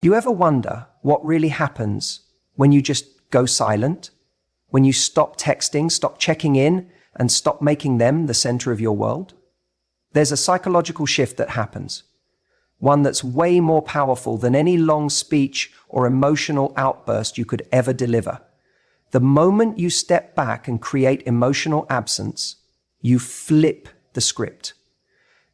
You ever wonder what really happens when you just go silent? When you stop texting, stop checking in, and stop making them the center of your world? There's a psychological shift that happens, one that's way more powerful than any long speech or emotional outburst you could ever deliver. The moment you step back and create emotional absence, you flip the script.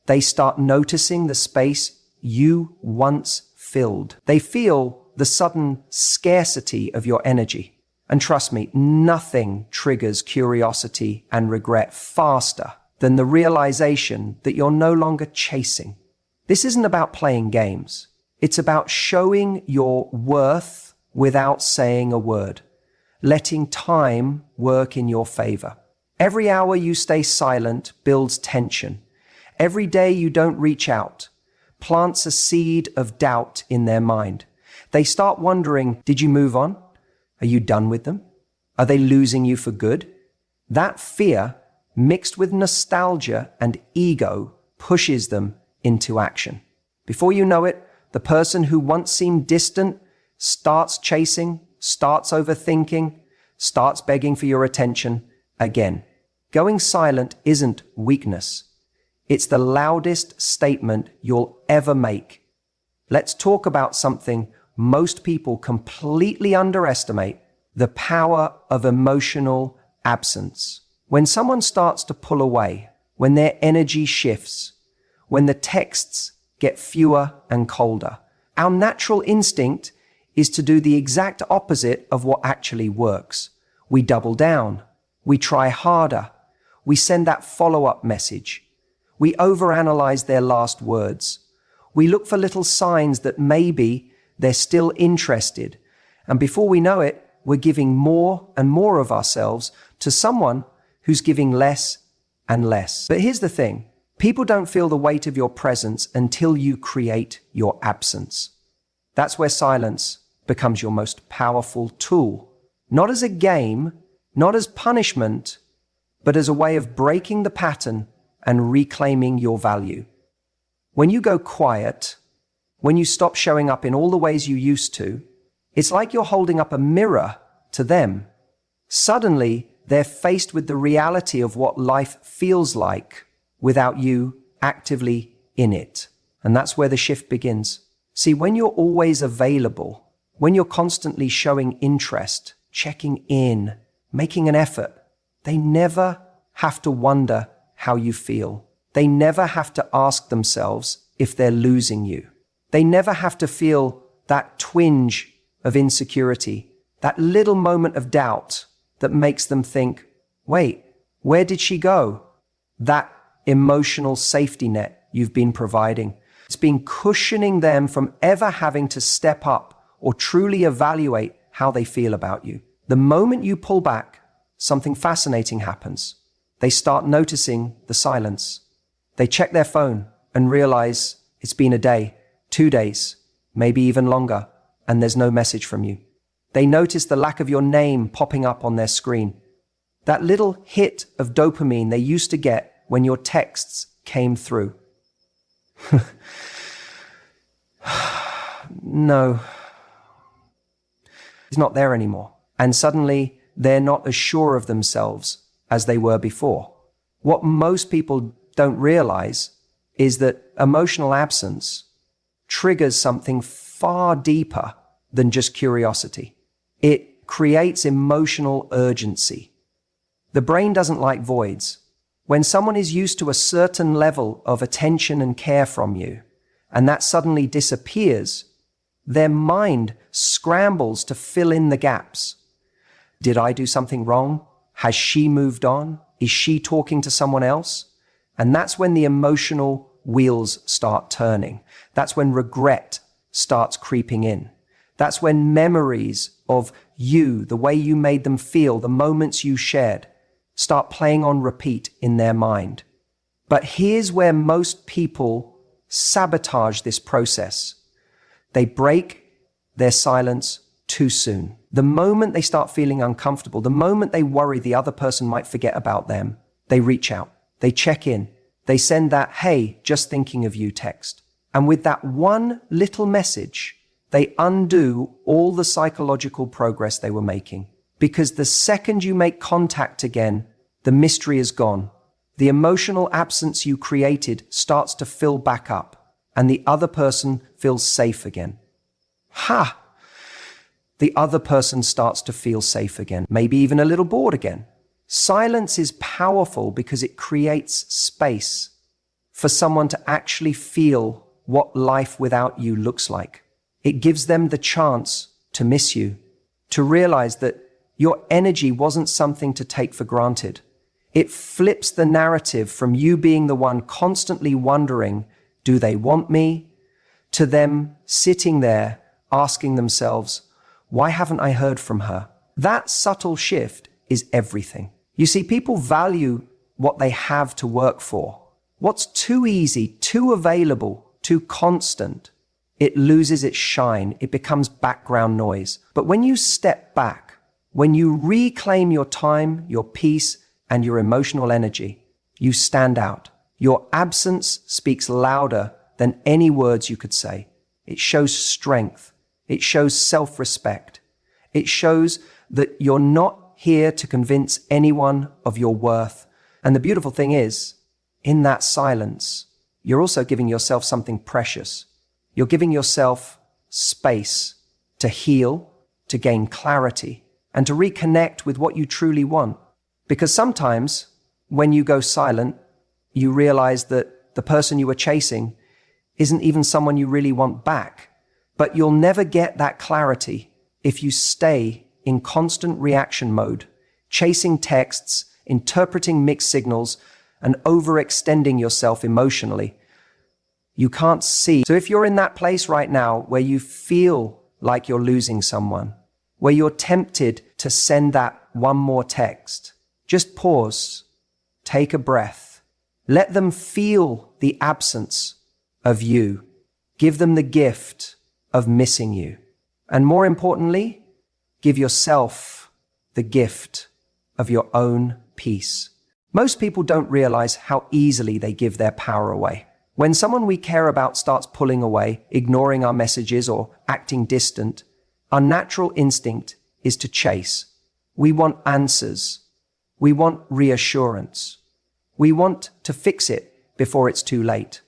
They start noticing the space you once filled. They feel the sudden scarcity of your energy. And trust me, nothing triggers curiosity and regret faster than the realization that you're no longer chasing. This isn't about playing games. It's about showing your worth without saying a word, letting time work in your favor. Every hour you stay silent builds tension. Every day you don't reach out plants a seed of doubt in their mind. They start wondering, did you move on? Are you done with them? Are they losing you for good? That fear, mixed with nostalgia and ego, pushes them into action. Before you know it, the person who once seemed distant starts chasing, starts overthinking, starts begging for your attention again. Going silent isn't weakness. It's the loudest statement you'll ever make. Let's talk about something most people completely underestimate: the power of emotional absence. When someone starts to pull away, when their energy shifts, when the texts get fewer and colder, our natural instinct is to do the exact opposite of what actually works. We double down. We try harder. We send that follow-up message. We overanalyze their last words. We look for little signs that maybe they're still interested. And before we know it, we're giving more and more of ourselves to someone who's giving less and less. But here's the thing. People don't feel the weight of your presence until you create your absence. That's where silence becomes your most powerful tool. Not as a game, not as punishment, but as a way of breaking the pattern and reclaiming your value. When you go quiet, when you stop showing up in all the ways you used to, it's like you're holding up a mirror to them. Suddenly, they're faced with the reality of what life feels like without you actively in it. And that's where the shift begins. See, when you're always available, when you're constantly showing interest, checking in, making an effort, they never have to wonder how you feel. They never have to ask themselves if they're losing you. They never have to feel that twinge of insecurity, that little moment of doubt that makes them think, wait, where did she go? That emotional safety net you've been providing. It's been cushioning them from ever having to step up or truly evaluate how they feel about you. The moment you pull back, something fascinating happens. They start noticing the silence. They check their phone and realize it's been a day, 2 days, maybe even longer, and there's no message from you. They notice the lack of your name popping up on their screen. That little hit of dopamine they used to get when your texts came through. No, it's not there anymore. And suddenly they're not as sure of themselves as they were before. What most people don't realize is that emotional absence triggers something far deeper than just curiosity. It creates emotional urgency. The brain doesn't like voids. When someone is used to a certain level of attention and care from you, and that suddenly disappears, their mind scrambles to fill in the gaps. Did I do something wrong? Has she moved on? Is she talking to someone else? And that's when the emotional wheels start turning. That's when regret starts creeping in. That's when memories of you, the way you made them feel, the moments you shared, start playing on repeat in their mind. But here's where most people sabotage this process. They break their silence too soon. The moment they start feeling uncomfortable, the moment they worry the other person might forget about them, they reach out, they check in, they send that, hey, just thinking of you text. And with that one little message, they undo all the psychological progress they were making. Because the second you make contact again, the mystery is gone. The emotional absence you created starts to fill back up, and the other person feels safe again. Ha! The other person starts to feel safe again, maybe even a little bored again. Silence is powerful because it creates space for someone to actually feel what life without you looks like. It gives them the chance to miss you, to realize that your energy wasn't something to take for granted. It flips the narrative from you being the one constantly wondering, do they want me? To them sitting there asking themselves, why haven't I heard from her? That subtle shift is everything. You see, people value what they have to work for. What's too easy, too available, too constant, it loses its shine. It becomes background noise. But when you step back, when you reclaim your time, your peace, and your emotional energy, you stand out. Your absence speaks louder than any words you could say. It shows strength. It shows self-respect. It shows that you're not here to convince anyone of your worth. And the beautiful thing is, in that silence, you're also giving yourself something precious. You're giving yourself space to heal, to gain clarity, and to reconnect with what you truly want. Because sometimes, when you go silent, you realize that the person you were chasing isn't even someone you really want back. But you'll never get that clarity if you stay in constant reaction mode, chasing texts, interpreting mixed signals, and overextending yourself emotionally. You can't see. So if you're in that place right now where you feel like you're losing someone, where you're tempted to send that one more text, just pause, take a breath, let them feel the absence of you, give them the gift of missing you. And more importantly, give yourself the gift of your own peace. Most people don't realize how easily they give their power away. When someone we care about starts pulling away, ignoring our messages or acting distant, our natural instinct is to chase. We want answers. We want reassurance. We want to fix it before it's too late.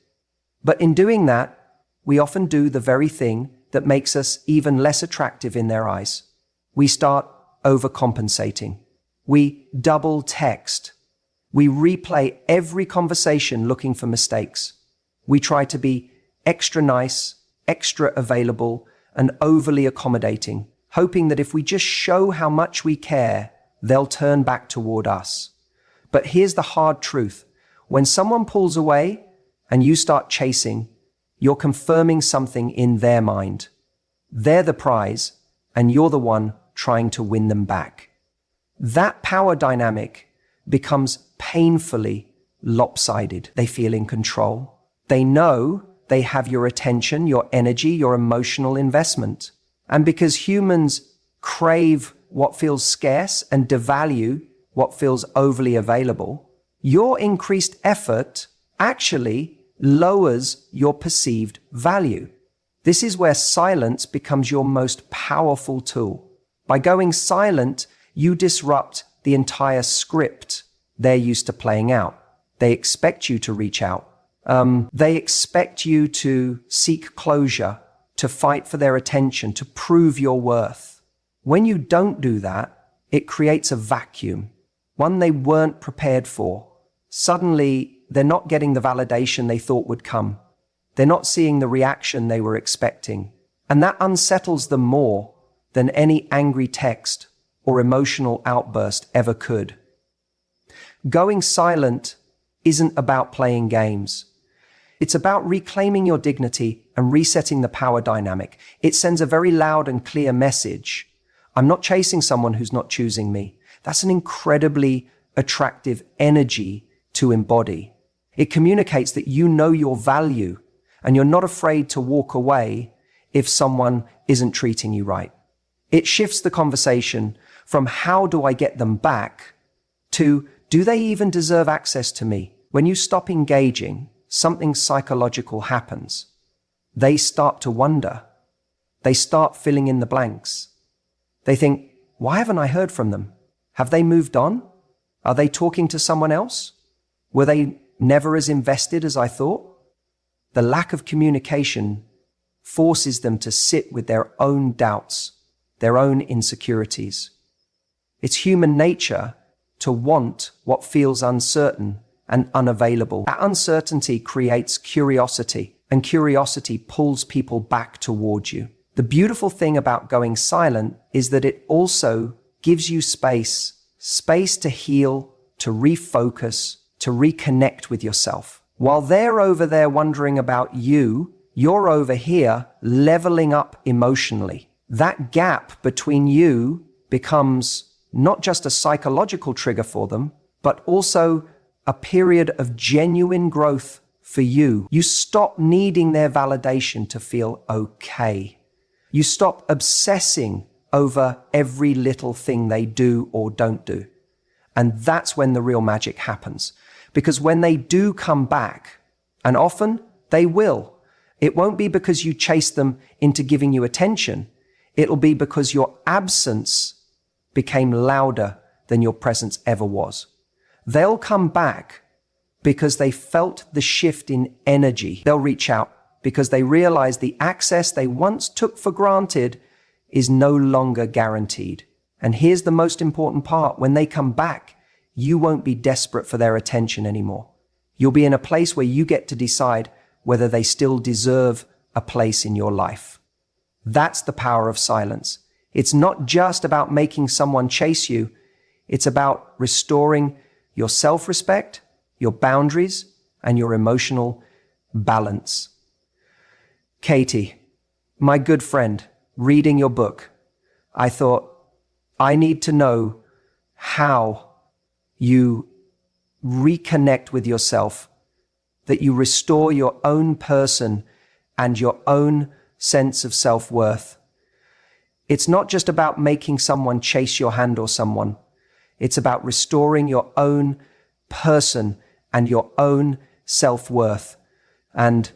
But in doing that, we often do the very thing that makes us even less attractive in their eyes. We start overcompensating. We double text. We replay every conversation looking for mistakes. We try to be extra nice, extra available, and overly accommodating, hoping that if we just show how much we care, they'll turn back toward us. But here's the hard truth. When someone pulls away and you start chasing, you're confirming something in their mind. They're the prize, and you're the one trying to win them back. That power dynamic becomes painfully lopsided. They feel in control. They know they have your attention, your energy, your emotional investment. And because humans crave what feels scarce and devalue what feels overly available, your increased effort actually lowers your perceived value. This is where silence becomes your most powerful tool. By going silent, you disrupt the entire script they're used to playing out. They expect you to reach out. They expect you to seek closure, to fight for their attention, to prove your worth. When you don't do that, it creates a vacuum, one they weren't prepared for. Suddenly, they're not getting the validation they thought would come. They're not seeing the reaction they were expecting. And that unsettles them more than any angry text or emotional outburst ever could. Going silent isn't about playing games. It's about reclaiming your dignity and resetting the power dynamic. It sends a very loud and clear message. I'm not chasing someone who's not choosing me. That's an incredibly attractive energy to embody. It communicates that you know your value and you're not afraid to walk away if someone isn't treating you right. It shifts the conversation from how do I get them back to do they even deserve access to me? When you stop engaging, something psychological happens. They start to wonder. they start filling in the blanks. They think, why haven't I heard from them? Have they moved on? Are they talking to someone else? Were they never as invested as I thought? The lack of communication forces them to sit with their own doubts, their own insecurities. It's human nature to want what feels uncertain and unavailable. That uncertainty creates curiosity, and curiosity pulls people back towards you. The beautiful thing about going silent is that it also gives you space to heal, to refocus, to reconnect with yourself. While they're over there wondering about you, you're over here leveling up emotionally. That gap between you becomes not just a psychological trigger for them, but also a period of genuine growth for you. You stop needing their validation to feel okay. You stop obsessing over every little thing they do or don't do. And that's when the real magic happens. Because when they do come back, and often they will, it won't be because you chase them into giving you attention. It'll be because your absence became louder than your presence ever was. They'll come back because they felt the shift in energy. They'll reach out because they realize the access they once took for granted is no longer guaranteed. And here's the most important part. When they come back, you won't be desperate for their attention anymore. You'll be in a place where you get to decide whether they still deserve a place in your life. That's the power of silence. It's not just about making someone chase you. It's about restoring your self-respect, your boundaries, and your emotional balance. Katie, my good friend, reading your book, I thought, I need to know how you reconnect with yourself, that you restore your own person and your own sense of self-worth. It's not just about making someone chase your hand or someone. It's about restoring your own person and your own self-worth. And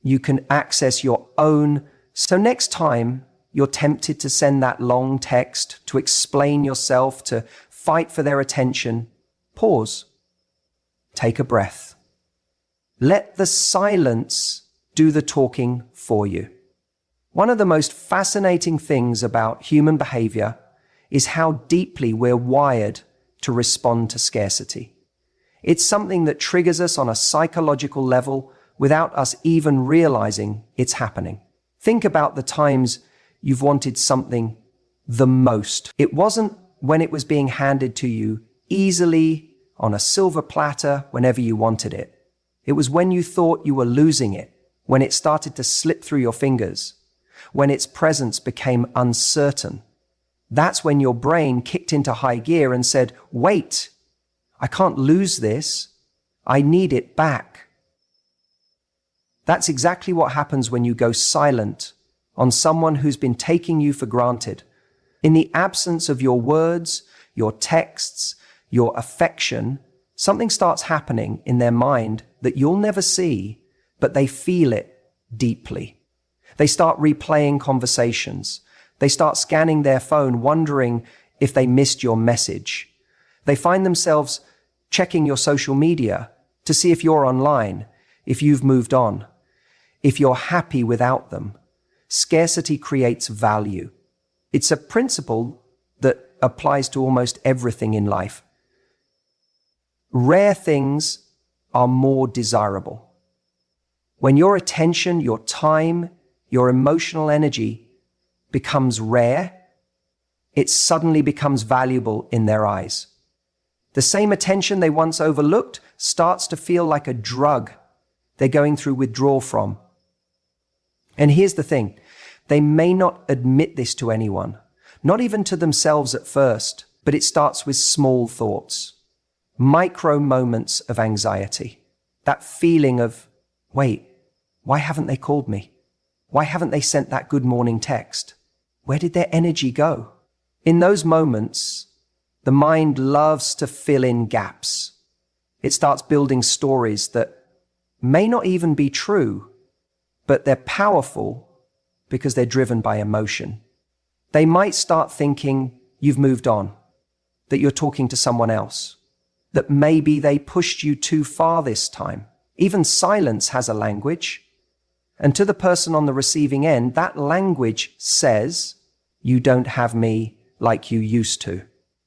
you can access your own. So next time you're tempted to send that long text, to explain yourself, to fight for their attention, pause. Take a breath. Let the silence do the talking for you. One of the most fascinating things about human behavior is how deeply we're wired to respond to scarcity. It's something that triggers us on a psychological level without us even realizing it's happening. Think about the times you've wanted something the most. It wasn't when it was being handed to you easily on a silver platter whenever you wanted it. It was when you thought you were losing it, when it started to slip through your fingers, when its presence became uncertain. That's when your brain kicked into high gear and said, wait, I can't lose this. I need it back. That's exactly what happens when you go silent on someone who's been taking you for granted. In the absence of your words, your texts, your affection, something starts happening in their mind that you'll never see, but they feel it deeply. They start replaying conversations. They start scanning their phone, wondering if they missed your message. They find themselves checking your social media to see if you're online, if you've moved on, if you're happy without them. Scarcity creates value. It's a principle that applies to almost everything in life. Rare things are more desirable. When your attention, your time, your emotional energy becomes rare, it suddenly becomes valuable in their eyes. The same attention they once overlooked starts to feel like a drug they're going through withdrawal from. And here's the thing, they may not admit this to anyone, not even to themselves at first, but it starts with small thoughts, micro moments of anxiety, that feeling of, wait, why haven't they called me? Why haven't they sent that good morning text? Where did their energy go? In those moments, the mind loves to fill in gaps. It starts building stories that may not even be true, but they're powerful because they're driven by emotion. They might start thinking you've moved on, that you're talking to someone else, that maybe they pushed you too far this time. Even silence has a language. And to the person on the receiving end, that language says, you don't have me like you used to.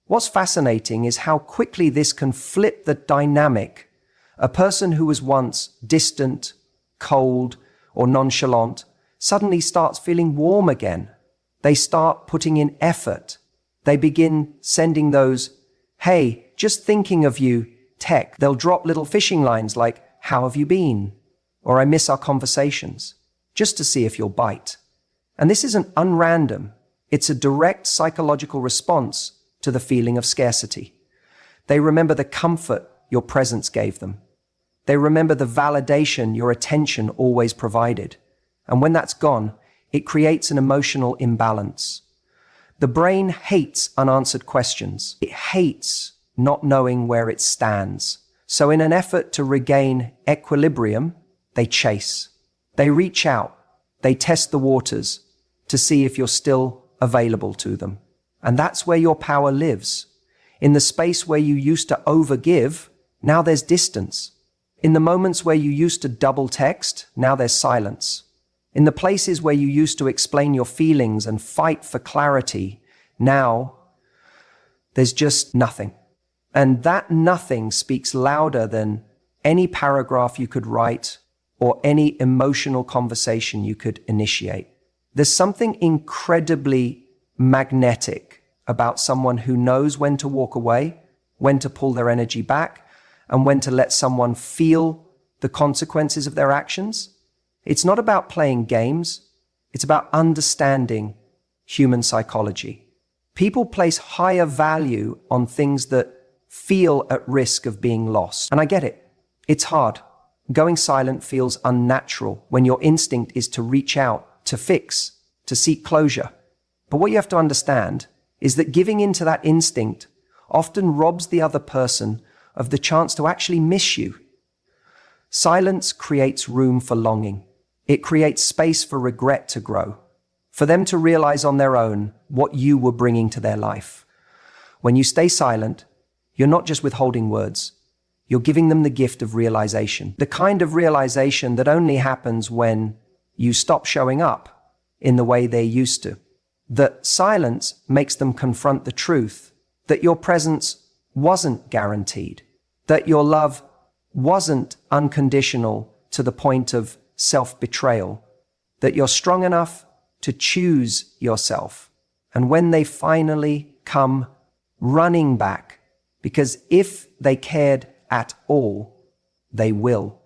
What's fascinating is how quickly this can flip the dynamic. A person who was once distant, cold, or nonchalant suddenly starts feeling warm again. They start putting in effort. They begin sending those, hey, just thinking of you, text. They'll drop little fishing lines like, how have you been? Or I miss our conversations, just to see if you'll bite. And this isn't unrandom. It's a direct psychological response to the feeling of scarcity. They remember the comfort your presence gave them. They remember the validation your attention always provided. And when that's gone, it creates an emotional imbalance. The brain hates unanswered questions. It hates not knowing where it stands. So in an effort to regain equilibrium, they chase. They reach out. They test the waters to see if you're still available to them. And that's where your power lives. In the space where you used to overgive, now there's distance. In the moments where you used to double text, now there's silence. In the places where you used to explain your feelings and fight for clarity, now there's just nothing. And that nothing speaks louder than any paragraph you could write or any emotional conversation you could initiate. There's something incredibly magnetic about someone who knows when to walk away, when to pull their energy back, and when to let someone feel the consequences of their actions. It's not about playing games. It's about understanding human psychology. People place higher value on things that feel at risk of being lost. And I get it. It's hard. Going silent feels unnatural when your instinct is to reach out, to fix, to seek closure. But what you have to understand is that giving into that instinct often robs the other person of the chance to actually miss you. Silence creates room for longing. It creates space for regret to grow, for them to realize on their own what you were bringing to their life. When you stay silent, you're not just withholding words. You're giving them the gift of realization, the kind of realization that only happens when you stop showing up in the way they used to. That silence makes them confront the truth, that your presence wasn't guaranteed, that your love wasn't unconditional to the point of self-betrayal, that you're strong enough to choose yourself. And when they finally come running back, because if they cared at all, they will.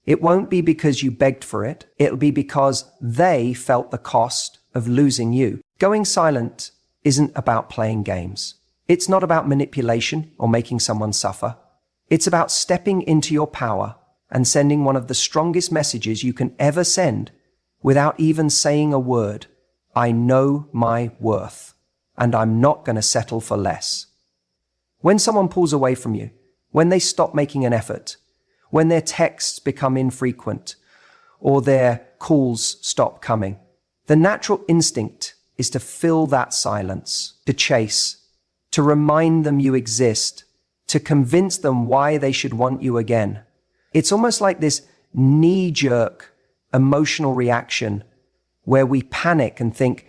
It won't be because you begged for it. It'll be because they felt the cost of losing you. Going silent isn't about playing games. It's not about manipulation or making someone suffer. It's about stepping into your power and sending one of the strongest messages you can ever send without even saying a word. I know my worth, and I'm not going to settle for less. When someone pulls away from you, when they stop making an effort, when their texts become infrequent, or their calls stop coming, the natural instinct is to fill that silence, to chase, to remind them you exist, to convince them why they should want you again. It's almost like this knee-jerk emotional reaction where we panic and think,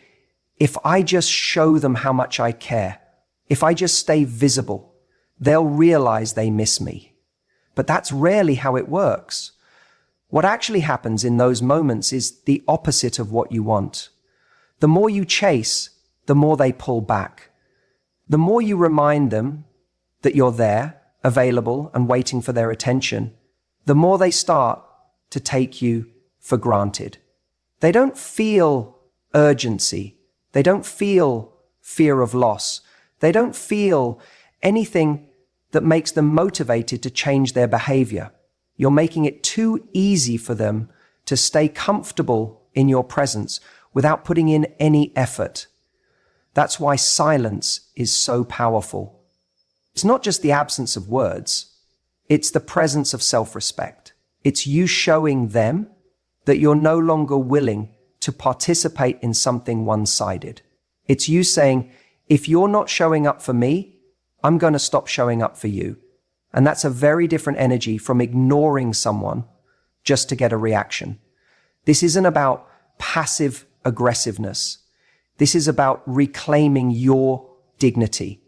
if I just show them how much I care, if I just stay visible, they'll realize they miss me. But that's rarely how it works. What actually happens in those moments is the opposite of what you want. The more you chase, the more they pull back. The more you remind them that you're there, available, and waiting for their attention, the more they start to take you for granted. They don't feel urgency. They don't feel fear of loss. They don't feel anything that makes them motivated to change their behavior. You're making it too easy for them to stay comfortable in your presence without putting in any effort. That's why silence is so powerful. It's not just the absence of words. It's the presence of self-respect. It's you showing them that you're no longer willing to participate in something one-sided. It's you saying, if you're not showing up for me, I'm going to stop showing up for you. And that's a very different energy from ignoring someone just to get a reaction. This isn't about passive aggressiveness. This is about reclaiming your dignity.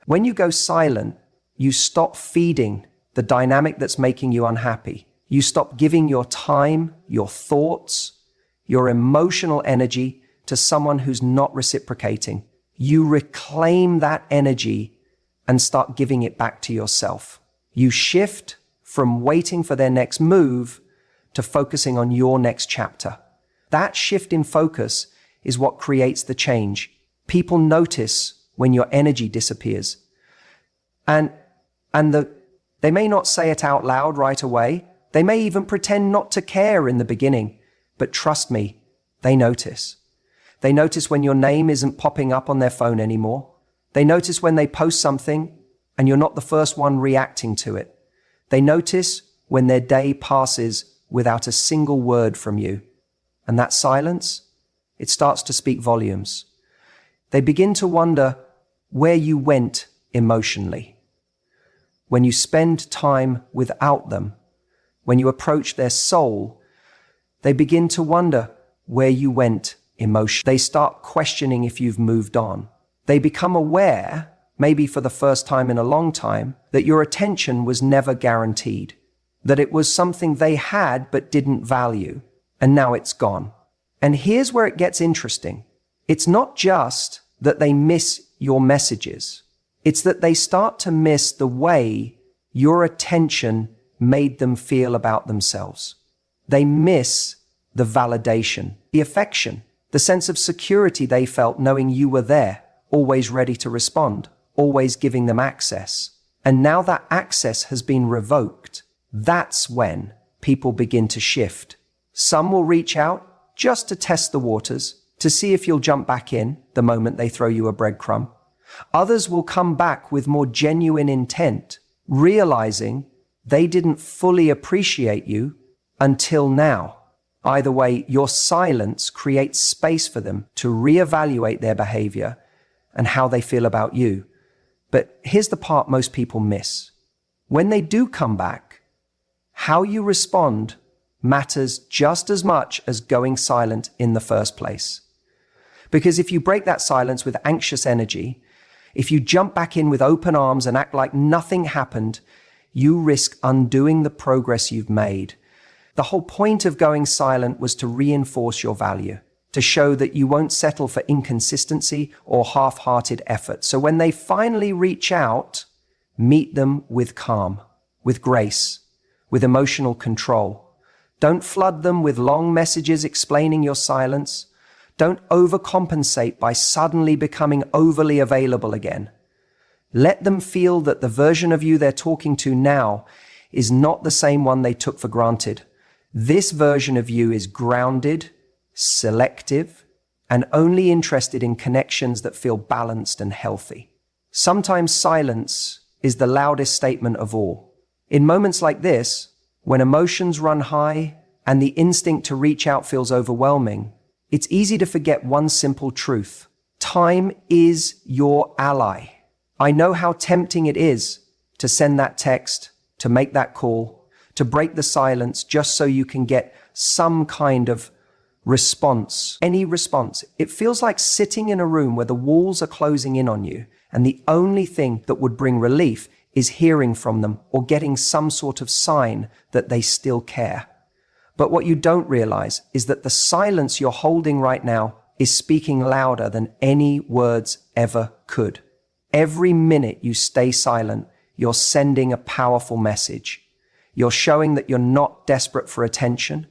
When you go silent, you stop feeding the dynamic that's making you unhappy. You stop giving your time, your thoughts, your emotional energy to someone who's not reciprocating. You reclaim that energy and start giving it back to yourself. You shift from waiting for their next move to focusing on your next chapter. That shift in focus is what creates the change. People notice when your energy disappears. And they may not say it out loud right away. They may even pretend not to care in the beginning. But trust me, they notice. They notice when your name isn't popping up on their phone anymore. They notice when they post something and you're not the first one reacting to it. They notice when their day passes without a single word from you. And that silence, it starts to speak volumes. They begin to wonder where you went emotionally. When you spend time without them, when you approach their soul, they begin to wonder where you went emotionally. They start questioning if you've moved on. They become aware, maybe for the first time in a long time, that your attention was never guaranteed, that it was something they had but didn't value, and now it's gone. And here's where it gets interesting. It's not just that they miss your messages. It's that they start to miss the way your attention made them feel about themselves. They miss the validation, the affection, the sense of security they felt knowing you were there, always ready to respond, always giving them access. And now that access has been revoked. That's when people begin to shift. Some will reach out just to test the waters, to see if you'll jump back in the moment they throw you a breadcrumb. Others will come back with more genuine intent, realizing they didn't fully appreciate you until now. Either way, your silence creates space for them to reevaluate their behavior and how they feel about you. But here's the part most people miss. When they do come back, how you respond matters just as much as going silent in the first place. Because if you break that silence with anxious energy, if you jump back in with open arms and act like nothing happened, you risk undoing the progress you've made. The whole point of going silent was to reinforce your value, to show that you won't settle for inconsistency or half-hearted effort. So when they finally reach out, meet them with calm, with grace, with emotional control. Don't flood them with long messages explaining your silence. Don't overcompensate by suddenly becoming overly available again. Let them feel that the version of you they're talking to now is not the same one they took for granted. This version of you is grounded, selective, and only interested in connections that feel balanced and healthy. Sometimes silence is the loudest statement of all. In moments like this, when emotions run high and the instinct to reach out feels overwhelming, it's easy to forget one simple truth. Time is your ally. I know how tempting it is to send that text, to make that call, to break the silence just so you can get some kind of response, any response. It feels like sitting in a room where the walls are closing in on you, and the only thing that would bring relief is hearing from them or getting some sort of sign that they still care. But what you don't realize is that the silence you're holding right now is speaking louder than any words ever could. Every minute you stay silent, you're sending a powerful message. You're showing that you're not desperate for attention,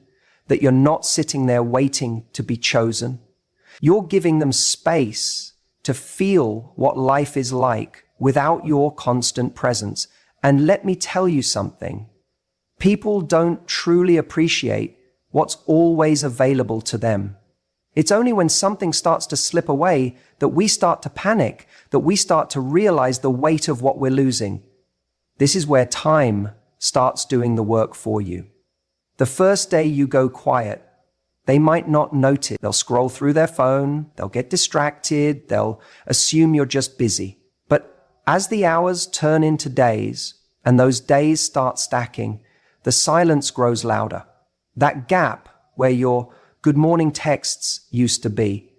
that you're not sitting there waiting to be chosen. You're giving them space to feel what life is like without your constant presence. And let me tell you something. People don't truly appreciate what's always available to them. It's only when something starts to slip away that we start to panic, that we start to realize the weight of what we're losing. This is where time starts doing the work for you. The first day you go quiet, They might not notice. They'll scroll through their phone, they'll get distracted, they'll assume you're just busy. But as the hours turn into days, and those days start stacking, the silence grows louder. That gap where your good morning texts used to be,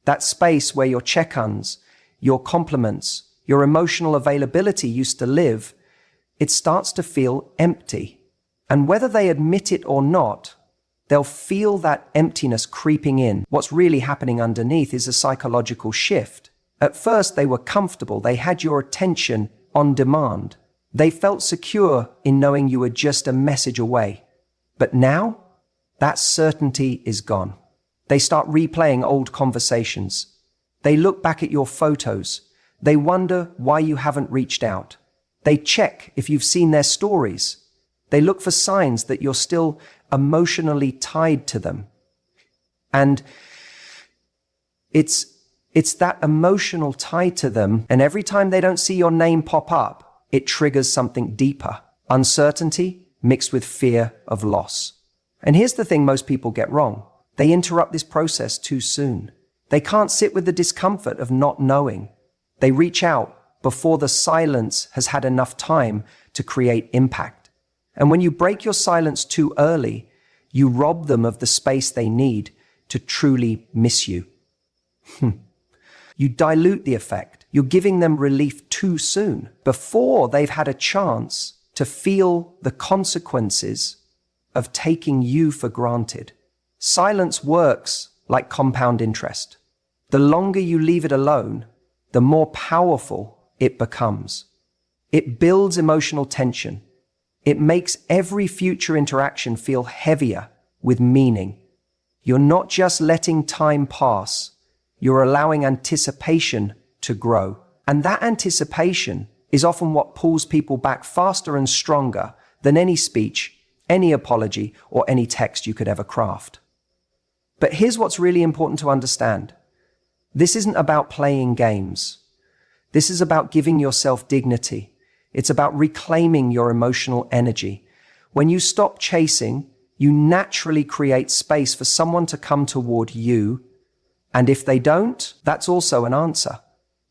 that space where your check-ins, your compliments, your emotional availability used to live, it starts to feel empty. And whether they admit it or not, they'll feel that emptiness creeping in. What's really happening underneath is a psychological shift. At first, they were comfortable. They had your attention on demand. They felt secure in knowing you were just a message away. But now, that certainty is gone. They start replaying old conversations. They look back at your photos. They wonder why you haven't reached out. They check if you've seen their stories. They look for signs that you're still emotionally tied to them. And it's that emotional tie to them, and every time they don't see your name pop up, it triggers something deeper. Uncertainty mixed with fear of loss. And here's the thing most people get wrong. They interrupt this process too soon. They can't sit with the discomfort of not knowing. They reach out before the silence has had enough time to create impact. And when you break your silence too early, you rob them of the space they need to truly miss you. You dilute the effect. You're giving them relief too soon, before they've had a chance to feel the consequences of taking you for granted. Silence works like compound interest. The longer you leave it alone, the more powerful it becomes. It builds emotional tension. It makes every future interaction feel heavier with meaning. You're not just letting time pass, you're allowing anticipation to grow. And that anticipation is often what pulls people back faster and stronger than any speech, any apology, or any text you could ever craft. But here's what's really important to understand. This isn't about playing games. This is about giving yourself dignity. It's about reclaiming your emotional energy. When you stop chasing, you naturally create space for someone to come toward you. And if they don't, that's also an answer.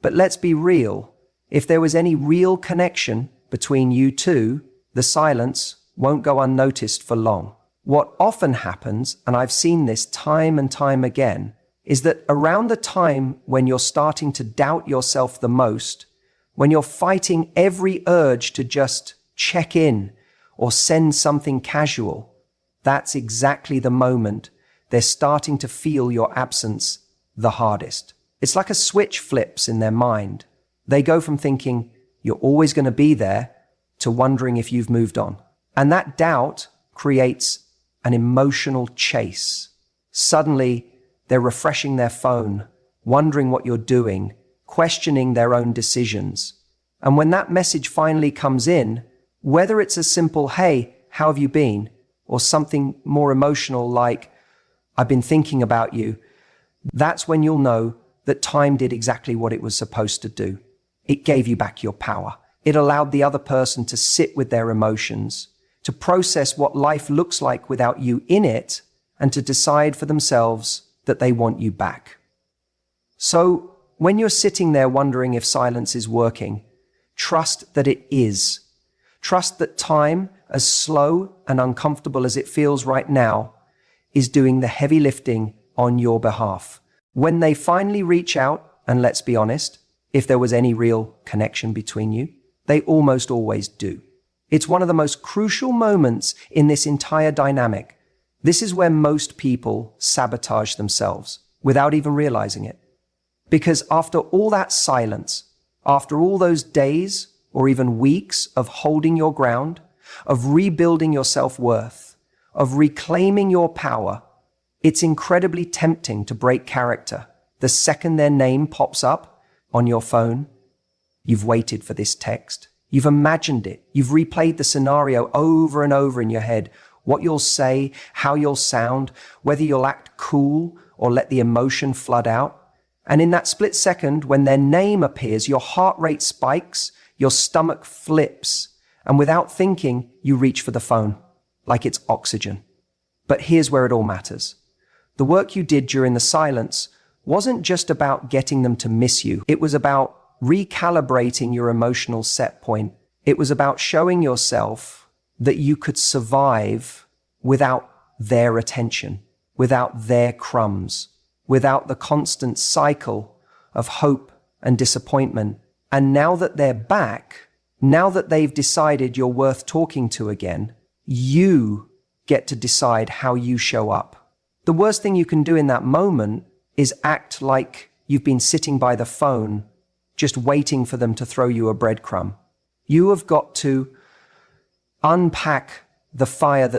But let's be real. If there was any real connection between you two, the silence won't go unnoticed for long. What often happens, and I've seen this time and time again, is that around the time when you're starting to doubt yourself the most, when you're fighting every urge to just check in or send something casual, that's exactly the moment they're starting to feel your absence the hardest. It's like a switch flips in their mind. They go from thinking you're always going to be there to wondering if you've moved on. And that doubt creates an emotional chase. Suddenly, they're refreshing their phone, wondering what you're doing, questioning their own decisions. And when that message finally comes in, whether it's a simple, "Hey, how have you been?" or something more emotional like, "I've been thinking about you," that's when you'll know that time did exactly what it was supposed to do. It gave you back your power. It allowed the other person to sit with their emotions, to process what life looks like without you in it, and to decide for themselves that they want you back. So when you're sitting there wondering if silence is working, trust that it is. Trust that time, as slow and uncomfortable as it feels right now, is doing the heavy lifting on your behalf. When they finally reach out, and let's be honest, if there was any real connection between you, they almost always do. It's one of the most crucial moments in this entire dynamic. This is where most people sabotage themselves without even realizing it. Because after all that silence, after all those days or even weeks of holding your ground, of rebuilding your self-worth, of reclaiming your power, it's incredibly tempting to break character. The second their name pops up on your phone, you've waited for this text. You've imagined it. You've replayed the scenario over and over in your head. What you'll say, how you'll sound, whether you'll act cool or let the emotion flood out. And in that split second, when their name appears, your heart rate spikes, your stomach flips, and without thinking, you reach for the phone, like it's oxygen. But here's where it all matters. The work you did during the silence wasn't just about getting them to miss you. It was about recalibrating your emotional set point. It was about showing yourself that you could survive without their attention, without their crumbs, without the constant cycle of hope and disappointment. And now that they're back, now that they've decided you're worth talking to again, you get to decide how you show up. The worst thing you can do in that moment is act like you've been sitting by the phone, just waiting for them to throw you a breadcrumb. You have got to unpack the fire that